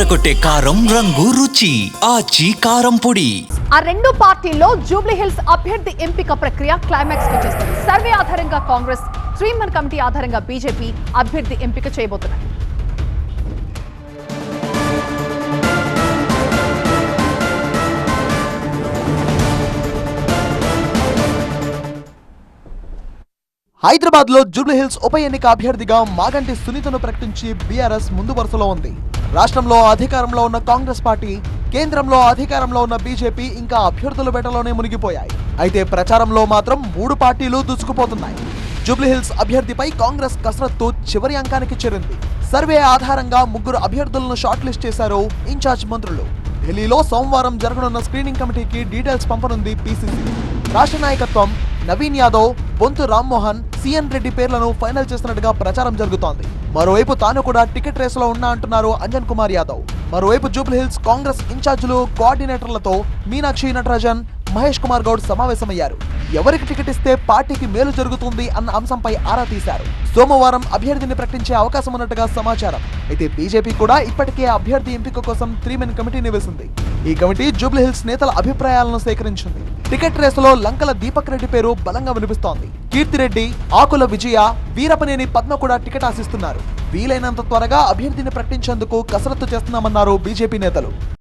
అదరగొట్టే కారం రంగు రుచి ఆచి కారం పొడి. ఆ రెండు పార్టీల్లో జూబ్లీ హిల్స్ అభ్యర్థి ఎంపిక ప్రక్రియ క్లైమాక్స్ కి వచ్చేస్తుంది. సర్వే ఆధారంగా కాంగ్రెస్, 3-man కమిటీ ఆధారంగా బీజేపీ అభ్యర్థి ఎంపిక చేయబోతున్నాయి. హైదరాబాద్ లో జూబ్లీ హిల్స్ ఉప ఎన్నిక అభ్యర్థిగా మాగంటి సునీతను ప్రకటించి బీఆర్ఎస్ ముందు వరుసలో ఉంది. రాష్ట్రంలో అధికారంలో ఉన్న కాంగ్రెస్ పార్టీ, కేంద్రంలో అధికారంలో ఉన్న బీజేపీ ఇంకా అభ్యర్థుల బెటలోనే మునిగిపోయాయి. అయితే ప్రచారంలో మాత్రం 3 పార్టీలు దూసుకుపోతున్నాయి. జూబ్లీ హిల్స్ అభ్యర్థిపై కాంగ్రెస్ కసరత్తు చివరి అంకానికి చేరింది. సర్వే ఆధారంగా 3 అభ్యర్థులను షార్ట్ లిస్ట్ చేశారు ఇన్ఛార్జ్ మంత్రులు. ఢిల్లీలో సోమవారం జరగనున్న స్క్రీనింగ్ కమిటీకి డీటెయిల్స్ పంపనుంది పీసీసీ. రాష్ట్ర నాయకత్వం నవీన్ యాదవ్, బొంతు రామ్మోహన్, సిఎన్ రెడ్డి పేర్లను ఫైనల్ చేస్తున్నట్టుగా ప్రచారం జరుగుతోంది. మరోవైపు తాను కూడా టికెట్ రేసులో ఉన్నా అంటున్నారు అంజన్ కుమార్ యాదవ్. మరోవైపు జూబ్లీ హిల్స్ కాంగ్రెస్ ఇన్ఛార్జీలు, కోఆర్డినేటర్లతో మీనాక్షి నటరాజన్, మహేష్ కుమార్ గౌడ్ సమావేశమయ్యారు. ఎవరికి టికెట్ ఇస్తే పార్టీకి మేలు జరుగుతుంది అన్న అంశంపై ఆరా తీశారు. సోమవారం అభ్యర్థిని ప్రకటించే అవకాశం ఉన్నట్టుగా సమాచారం. అయితే బీజేపీ కూడా ఇప్పటికే అభ్యర్థి ఎంపిక కోసం 3-man కమిటీని వేసింది. ఈ కమిటీ జూబ్లీ హిల్స్ నేతల అభిప్రాయాలను సేకరించింది. టికెట్ రేసులో లంకల దీపక్ రెడ్డి పేరు బలంగా వినిపిస్తోంది. కీర్తిరెడ్డి, ఆకుల విజయ, వీరపనేని పద్మ కూడా టికెట్ ఆశిస్తున్నారు. వీలైనంత త్వరగా అభ్యర్థిని ప్రకటించేందుకు కసరత్తు చేస్తున్నామన్నారు బీజేపీ నేతలు.